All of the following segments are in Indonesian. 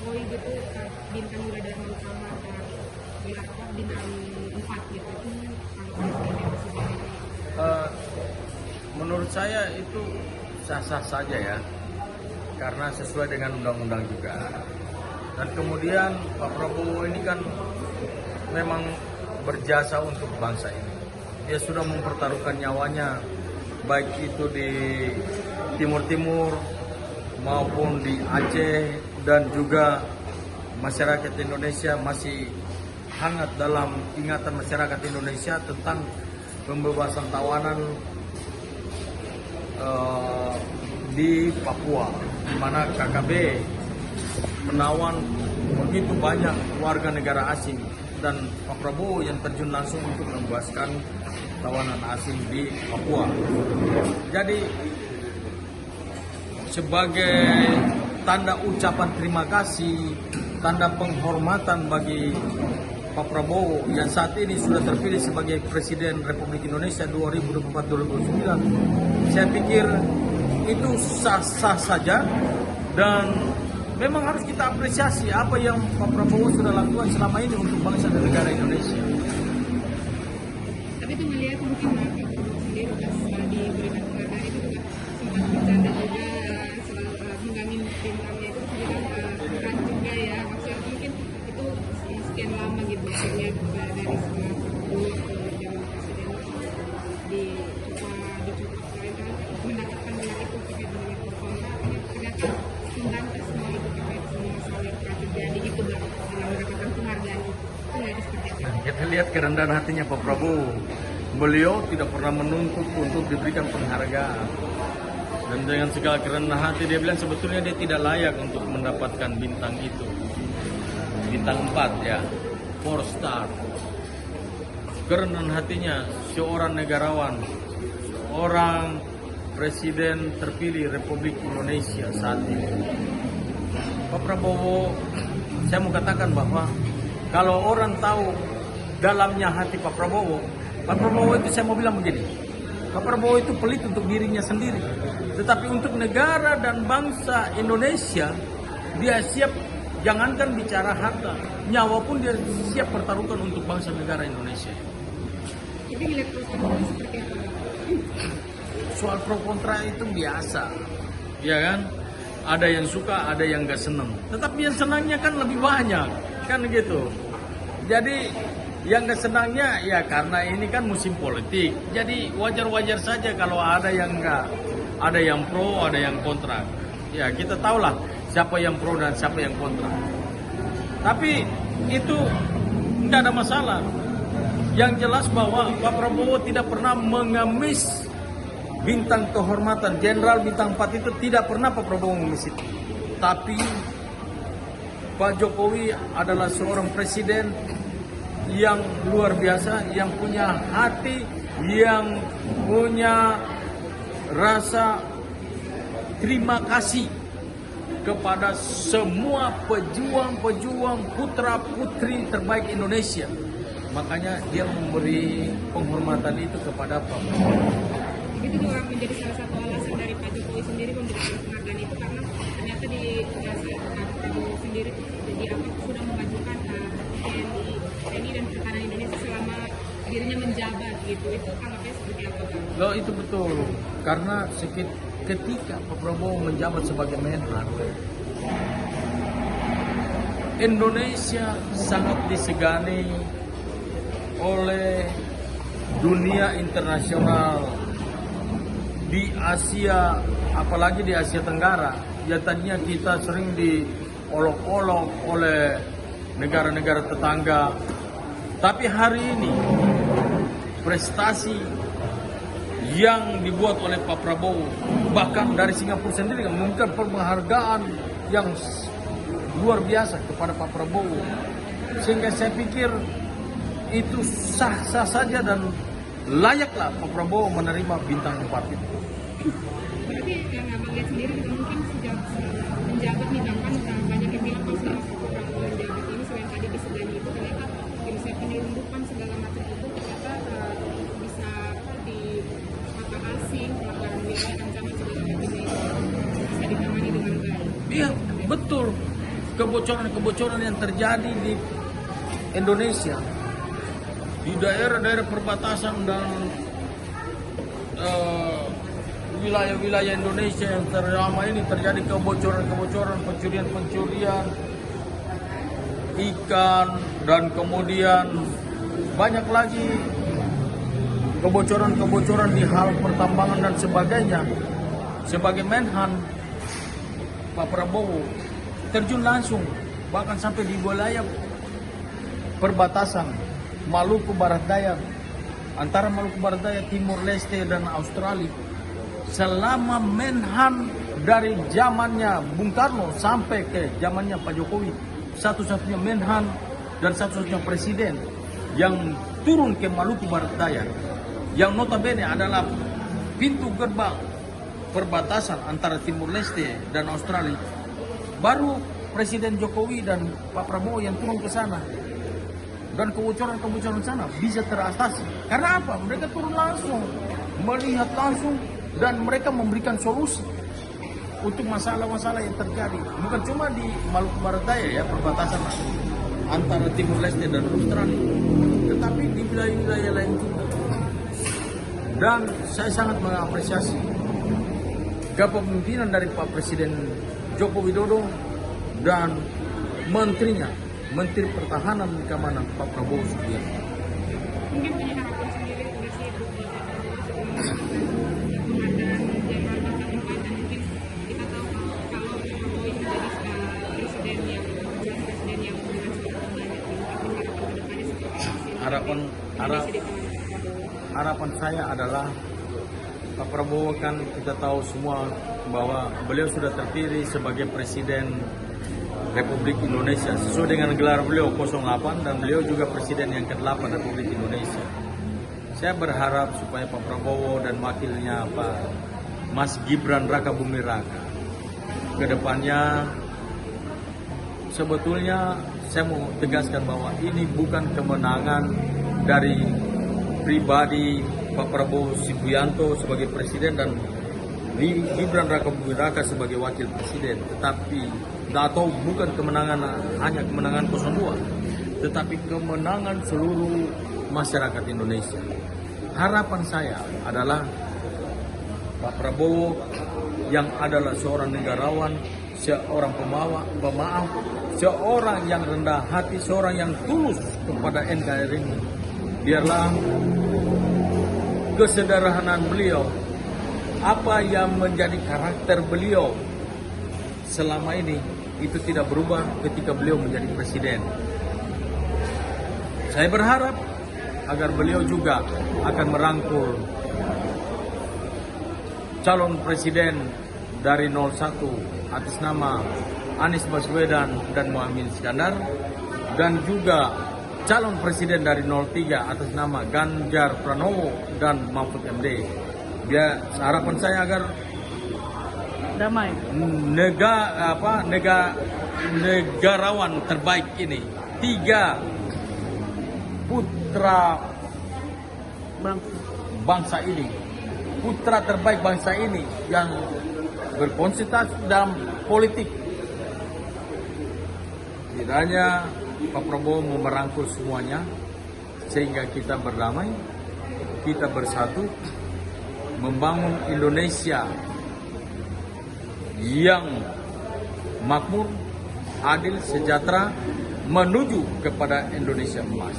Jokowi gitu bintang Yuradharma Utama bintang 4 gitu. Menurut saya itu sah-sah saja ya, karena sesuai dengan undang-undang juga. Dan kemudian Pak Prabowo ini kan memang berjasa untuk bangsa ini. Dia sudah mempertaruhkan nyawanya, baik itu di Timur-Timur maupun di Aceh, dan juga masyarakat Indonesia masih hangat dalam ingatan masyarakat Indonesia tentang pembebasan tawanan di Papua, di mana KKB menawan begitu banyak warga negara asing, dan Pak Prabowo yang terjun langsung untuk membebaskan tawanan asing di Papua. Jadi sebagai tanda ucapan terima kasih, tanda penghormatan bagi Pak Prabowo yang saat ini sudah terpilih sebagai Presiden Republik Indonesia 2024-2029, saya pikir itu sah-sah saja, dan memang harus kita apresiasi apa yang Pak Prabowo sudah lakukan selama ini untuk bangsa dan negara Indonesia. Tapi itu melihat mungkin Pak Prabowo sendiri setelah diberikan penghargaan itu juga sempat bercanda juga selalu mengganggu bintangnya itu juga berat juga ya, maksudnya mungkin itu sekian lama gitu maksudnya dari setelah dulu zaman presiden mendapatkan banyak itu terkait dengan corona, ternyata membantah semua itu terkait semua masalah yang pernah terjadi gitu dalam mendapatkan penghargaan itu nggak seperti apa? Kita lihat kerendahan hatinya Pak Prabowo. Beliau tidak pernah menuntut untuk diberikan penghargaan. Dan dengan segala kerendahan hati dia bilang sebetulnya dia tidak layak untuk mendapatkan bintang itu. Bintang 4 ya, 4 star. Kerendahan hatinya seorang negarawan, seorang Presiden terpilih Republik Indonesia saat ini. Pak Prabowo, saya mau katakan bahwa kalau orang tahu dalamnya hati Pak Prabowo itu saya mau bilang begini, Pak Prabowo itu pelit untuk dirinya sendiri, tetapi untuk negara dan bangsa Indonesia dia siap, jangankan bicara harta, nyawa pun dia siap pertaruhkan untuk bangsa negara Indonesia. Jadi melihat protokol seperti apa? Soal pro kontra itu biasa, ya kan? Ada yang suka, ada yang nggak senang. Tetapi yang senangnya kan lebih banyak, kan gitu. Jadi yang nggak senangnya ya karena ini kan musim politik. Jadi wajar-wajar saja kalau ada yang nggak, ada yang pro, ada yang kontra. Ya kita tahulah siapa yang pro dan siapa yang kontra. Tapi itu nggak ada masalah. Yang jelas bahwa Pak Prabowo tidak pernah mengemis bintang kehormatan Jenderal bintang 4 itu, tidak pernah Pak Prabowo mengemis itu. Tapi Pak Jokowi adalah seorang presiden yang luar biasa, yang punya hati, yang punya rasa terima kasih kepada semua pejuang-pejuang putra-putri terbaik Indonesia. Makanya dia memberi penghormatan itu kepada Pak Prabowo. Itu juga menjadi salah satu alasan dari Pak Jokowi sendiri memberikan penghargaan itu, karena ternyata di Pak Prabowo sendiri jadi sudah memajukan TNI dan pertahanan Indonesia selama dirinya menjabat gitu. Itu anggapnya seperti apa Pak? Loh itu betul, karena ketika Pak Prabowo menjabat sebagai Menhan, Indonesia sangat disegani oleh dunia internasional di Asia, apalagi di Asia Tenggara. Ya tadinya kita sering diolok-olok oleh negara-negara tetangga, tapi hari ini prestasi yang dibuat oleh Pak Prabowo, bahkan dari Singapura sendiri memberikan penghargaan yang luar biasa kepada Pak Prabowo, sehingga saya pikir itu sah-sah saja dan layaklah Pak Prabowo menerima bintang 4 itu. Berarti yang Abang lihat sendiri juga mungkin sejak menjabat nih Bang, kan banyak yang bilang pas Pak Prabowo menjabat ini selain tadi disegani itu ternyata bisa penyelundupan segala macam itu ternyata bisa di mata asing, pelanggaran wilayah, ancaman segala macam itu bisa ditangani dengan baik. Iya betul. kebocoran-kebocoran yang terjadi di Indonesia, di daerah-daerah perbatasan dan wilayah-wilayah Indonesia yang selama ini terjadi kebocoran-kebocoran, pencurian ikan, dan kemudian banyak lagi kebocoran-kebocoran di hal pertambangan dan sebagainya. Sebagai Menhan, Pak Prabowo terjun langsung bahkan sampai di wilayah perbatasan Maluku Barat Daya, antara Maluku Barat Daya, Timur Leste dan Australia. Selama Menhan dari zamannya Bung Karno sampai ke zamannya Pak Jokowi, satu-satunya Menhan dan satu-satunya presiden yang turun ke Maluku Barat Daya, yang notabene adalah pintu gerbang perbatasan antara Timur Leste dan Australia. Baru Presiden Jokowi dan Pak Prabowo yang turun ke sana. Dan kebocoran-kebocoran sana bisa teratasi. Karena apa? Mereka turun langsung, melihat langsung, dan mereka memberikan solusi untuk masalah-masalah yang terjadi. Bukan cuma di Maluku Barat Daya ya, perbatasan antara Timur Leste dan Australia, tetapi di wilayah-wilayah lain juga. Dan saya sangat mengapresiasi kepemimpinan dari Pak Presiden Joko Widodo dan menterinya, Menteri Pertahanan dan Keamanan Pak Prabowo Subianto. Mungkin punya harapan sendiri nggak sih untuk mungkin kita tahu kalau Jokowi menjadi presiden yang harapan saya adalah Pak Prabowo, kan kita tahu semua bahwa beliau sudah terpilih sebagai Presiden Republik Indonesia sesuai dengan gelar beliau 08, dan beliau juga Presiden yang ke-8 Republik Indonesia. Saya berharap supaya Pak Prabowo dan wakilnya Pak Mas Gibran Raka Buming Raka ke depannya, sebetulnya saya mau tegaskan bahwa ini bukan kemenangan dari pribadi Pak Prabowo Subianto sebagai presiden dan Gibran Raka Buming Raka sebagai wakil presiden, tetapi atau bukan kemenangan hanya kemenangan 02, tetapi kemenangan seluruh masyarakat Indonesia. Harapan saya adalah Pak Prabowo yang adalah seorang negarawan, seorang pemaaf, seorang yang rendah hati, seorang yang tulus kepada NKRI. Biarlah kesederhanaan beliau, apa yang menjadi karakter beliau selama ini, itu tidak berubah ketika beliau menjadi presiden. Saya berharap agar beliau juga akan merangkul calon presiden dari 01 atas nama Anies Baswedan dan Muhaimin Iskandar, dan juga calon presiden dari 03 atas nama Ganjar Pranowo dan Mahfud MD. Harapan saya agar damai, negarawan terbaik ini, 3 putra bangsa ini, putra terbaik bangsa ini yang berkonsentrasi dalam politik, kiranya Pak Prabowo mau merangkul semuanya sehingga kita berdamai, kita bersatu membangun Indonesia yang makmur, adil, sejahtera menuju kepada Indonesia emas.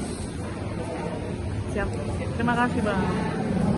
siap. Terima kasih Bang.